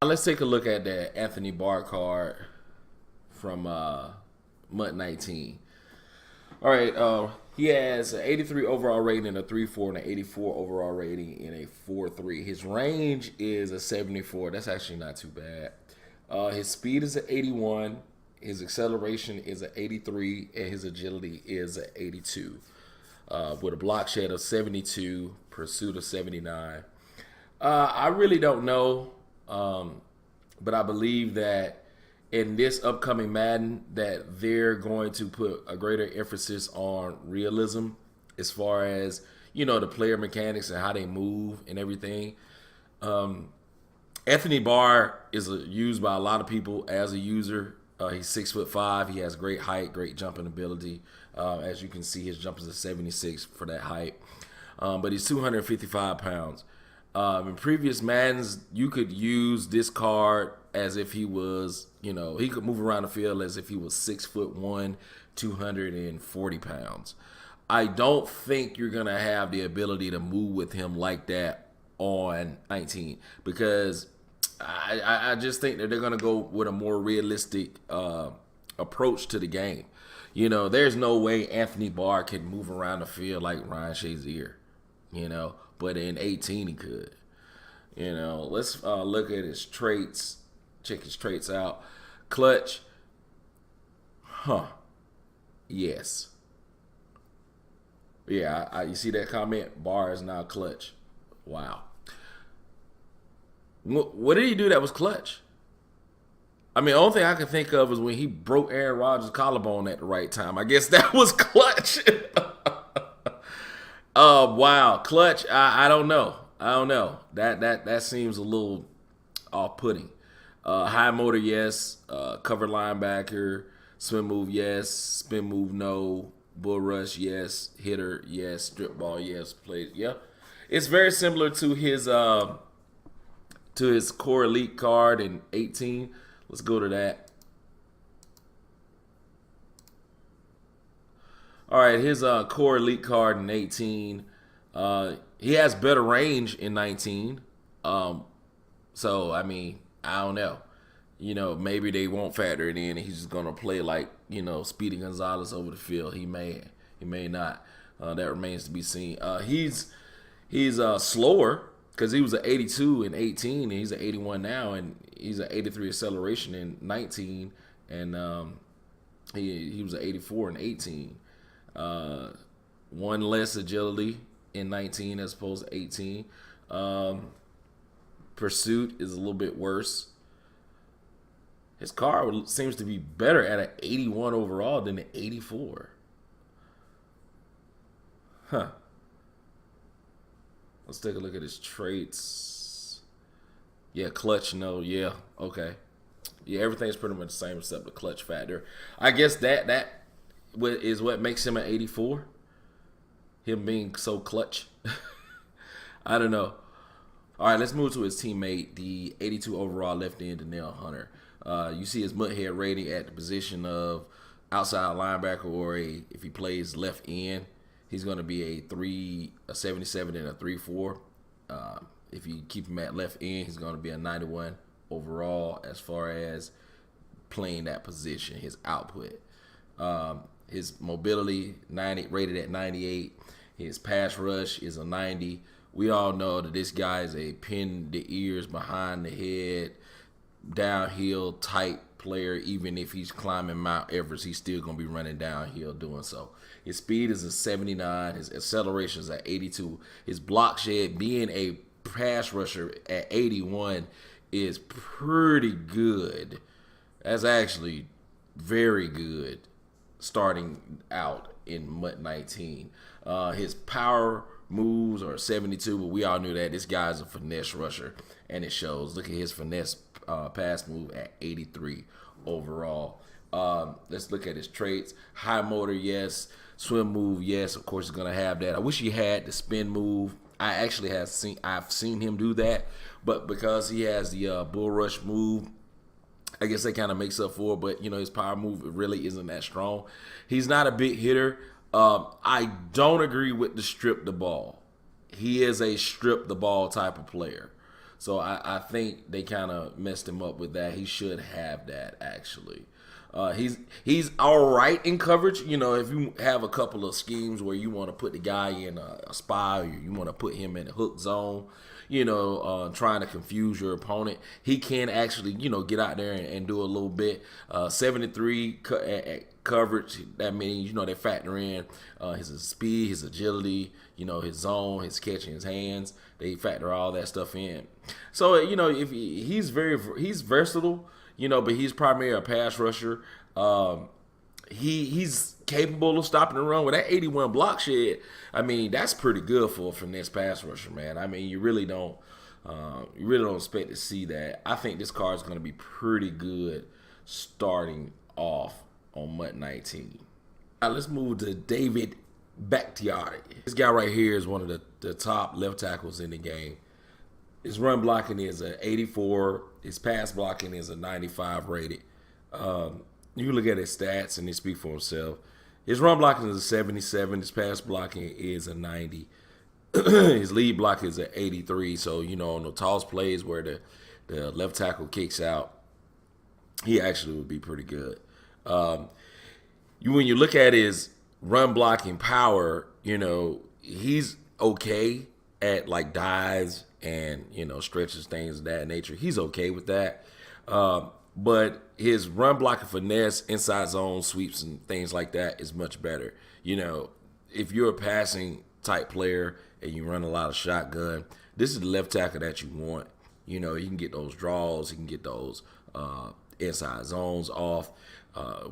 let's take a look at that Anthony Barr card from Mut 19. All right, he has an 83 overall rating, a 3.4, and an 84 overall rating, and a 4.3. His range is a 74. That's actually not too bad. His speed is an 81. His acceleration is an 83, and his agility is an 82. With a block shed of 72, pursuit of 79. I really don't know, but I believe that in this upcoming Madden that they're going to put a greater emphasis on realism as far as, the player mechanics and how they move and everything. Anthony Barr is used by a lot of people as a user. He's 6'5". He has great height, great jumping ability. As you can see, his jump is a 76 for that height. But he's 255 pounds. In previous Maddens, you could use this card as if he was, he could move around the field as if he was 6'1", 240 pounds. I don't think you're going to have the ability to move with him like that on 19 because I just think that they're going to go with a more realistic approach to the game. There's no way Anthony Barr can move around the field like Ryan Shazier, but in 18 he could. Let's look at his traits, check his traits out. Clutch, yes. Yeah, you see that comment? Barr is now clutch. Wow. What did he do that was clutch? I mean, the only thing I can think of is when he broke Aaron Rodgers' collarbone at the right time. I guess that was clutch. Wow, clutch. I don't know. That seems a little off-putting. High motor, yes. Cover linebacker. Swim move, yes. Spin move, no. Bull rush, yes. Hitter, yes. Strip ball, yes. Play, yeah. It's very similar to his core elite card in 18. Let's go to that. All right, his core elite card in 18. He has better range in 19. So I mean, I don't know. Maybe they won't factor it in, and he's just gonna play like Speedy Gonzalez over the field. He may not. That remains to be seen. He's slower because he was an 82 in 18, and he's an 81 now, and he's an 83 acceleration in 19, and he was an 84 in 18. One less agility in 19 as opposed to 18. Pursuit is a little bit worse. His car seems to be better at an 81 overall than an 84. Huh. Let's take a look at his traits. Yeah, clutch, no, yeah, okay. Yeah, everything's pretty much the same except the clutch factor. I guess that is what makes him an 84. Him being so clutch. I don't know. All right, let's move to his teammate, the 82 overall left end, Danielle Hunter. You see his Muthead rating at the position of outside linebacker, or if he plays left end, he's going to be a 77 and a 3.4. If you keep him at left end, he's going to be a 91 overall as far as playing that position, his output. His mobility, rated at 98. His pass rush is a 90. We all know that this guy is a pin the ears behind the head, downhill type player. Even if he's climbing Mount Everest, he's still going to be running downhill doing so. His speed is a 79. His acceleration is at 82. His block shed, being a pass rusher at 81, is pretty good. That's actually very good starting out in Mut 19. His power moves are 72, but we all knew that this guy's a finesse rusher, and it shows. Look at his finesse pass move at 83 overall. Let's look at his traits. High motor, yes. Swim move, yes. Of course, he's gonna have that. I wish he had the spin move. I've seen him do that, but because he has the bull rush move, I guess that kind of makes up for it. But his power move really isn't that strong. He's not a big hitter. I don't agree with the strip the ball. He is a strip the ball type of player. So I think they kind of messed him up with that. He should have that actually. He's all right in coverage. You know, if you have a couple of schemes where you want to put the guy in a spy, or you want to put him in a hook zone, you know, trying to confuse your opponent, he can actually, you know, get out there and do a little bit. 73 coverage. That means, you know, they factor in his speed, his agility, you know, his zone, his catching, his hands. They factor all that stuff in. So, you know, if he's versatile, you know, but he's primarily a pass rusher. He's capable of stopping the run with that 81 block shed. I mean, that's pretty good for a finesse pass rusher, man. I mean, you really don't expect to see that. I think this card is going to be pretty good starting off on Mut 19. All right, let's move to David Bakhtiari. This guy right here is one of the top left tackles in the game. His run blocking is an 84. His pass blocking is a 95 rated. You look at his stats and they speak for himself. His run blocking is a 77. His pass blocking is a 90. His lead block is an 83. So, you know, on the toss plays where the left tackle kicks out, he actually would be pretty good. When you look at his run blocking power, you know, he's okay at like dives and, you know, stretches, things of that nature. He's okay with that. But his run blocking finesse, inside zone sweeps and things like that is much better. You know, if you're a passing type player and you run a lot of shotgun, this is the left tackle that you want. You know, you can get those draws, you can get those inside zones off.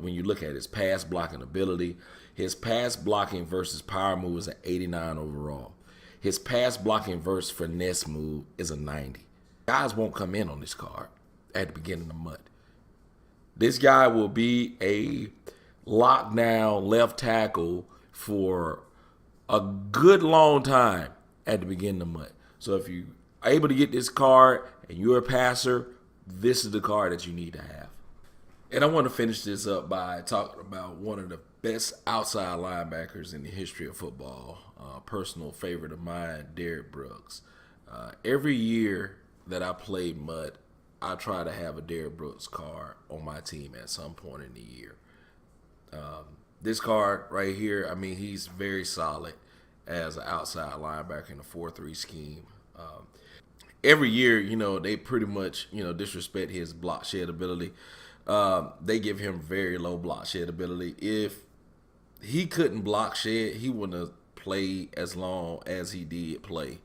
When you look at his pass blocking ability, his pass blocking versus power move is an 89 overall. His pass blocking versus finesse move is a 90. Guys won't come in on this card at the beginning of Mut. This guy will be a lockdown left tackle for a good long time at the beginning of Mut. So if you are able to get this card and you're a passer, this is the card that you need to have. And I want to finish this up by talking about one of the best outside linebackers in the history of football. Personal favorite of mine, Derrick Brooks. Every year that I played Mut, I try to have a Derrick Brooks card on my team at some point in the year. This card right here, I mean, he's very solid as an outside linebacker in a 4-3 scheme. Every year, you know, they pretty much, you know, disrespect his block shed ability. They give him very low block shed ability. If he couldn't block shed, he wouldn't have played as long as he did play.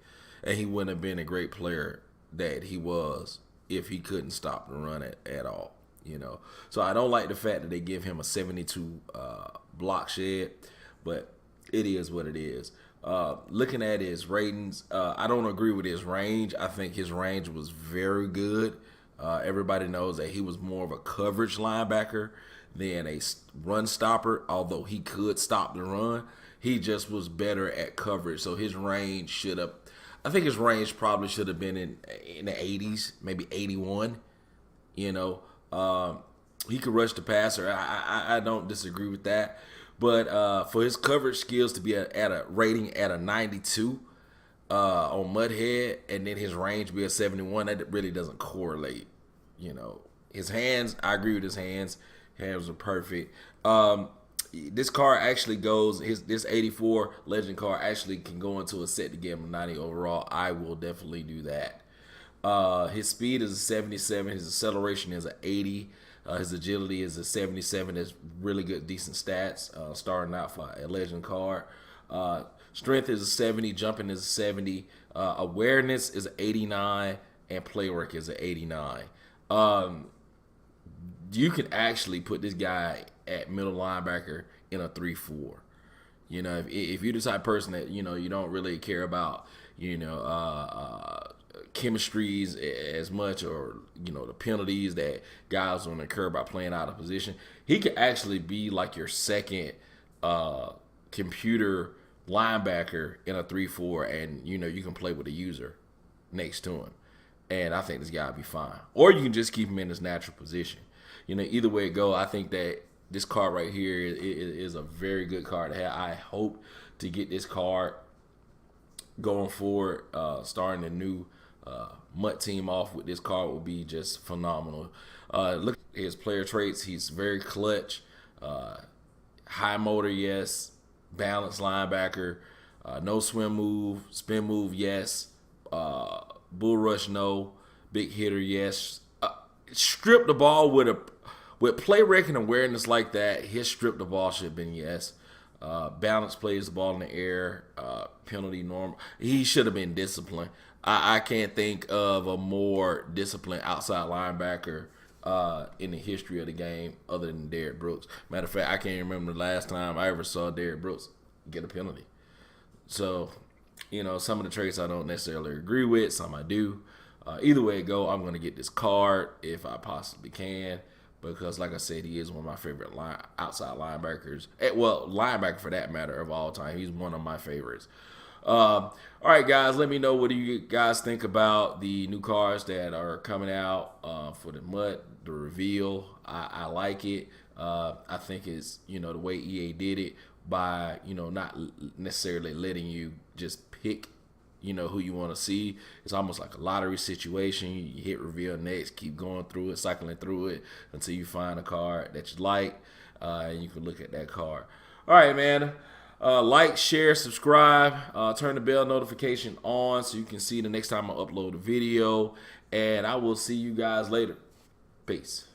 And he wouldn't have been a great player that he was if he couldn't stop the run at all, you know. So I don't like the fact that they give him a 72 block shed, but it is what it is. Looking at his ratings, I don't agree with his range. I think his range was very good. Everybody knows that he was more of a coverage linebacker than a run stopper, although he could stop the run. He just was better at coverage. So his range I think his range probably should have been in the 80s, maybe 81. You know, he could rush the passer. I don't disagree with that. But for his coverage skills to be at a rating at a 92 on Muthead, and then his range be a 71, that really doesn't correlate. You know, his hands, I agree with his hands. Hands are perfect. This card actually goes, this 84 legend card actually can go into a set to get him a 90 overall. I will definitely do that. His speed is a 77. His acceleration is an 80. His agility is a 77. That's really good, decent stats starting out for a legend card. Strength is a 70. Jumping is a 70. Awareness is an 89. And play work is an 89. You can actually put this guy at middle linebacker in a 3-4. You know, if you're the type of person that, you know, you don't really care about, you know, chemistries as much, or, you know, the penalties that guys want to incur by playing out of position, he could actually be like your second computer linebacker in a 3-4, and, you know, you can play with a user next to him. And I think this guy will be fine. Or you can just keep him in his natural position. You know, either way it go, I think that this card right here is a very good card to have. I hope to get this card going forward, starting the new Mut team off with this card would be just phenomenal. Look at his player traits. He's very clutch. High motor, yes. Balanced linebacker. No swim move. Spin move, yes. Bull rush, no. Big hitter, yes. Strip the ball with play wrecking awareness like that. His strip the ball should have been yes. Balance plays the ball in the air. Penalty normal. He should have been disciplined. I can't think of a more disciplined outside linebacker in the history of the game other than Derrick Brooks. Matter of fact, I can't remember the last time I ever saw Derrick Brooks get a penalty. So, some of the traits I don't necessarily agree with, some I do. Either way it go, I'm going to get this card if I possibly can because, like I said, he is one of my favorite outside linebackers. Well, linebacker for that matter of all time. He's one of my favorites. All right, guys, let me know what do you guys think about the new cards that are coming out for the Mut, the reveal. I like it. I think it's, the way EA did it by, not necessarily letting you just pick, who you want to see. It's almost like a lottery situation. You hit reveal next, keep going through it, cycling through it until you find a card that you like, and you can look at that card. All right, man. Like, share, subscribe, turn the bell notification on so you can see the next time I upload a video. And I will see you guys later. Peace.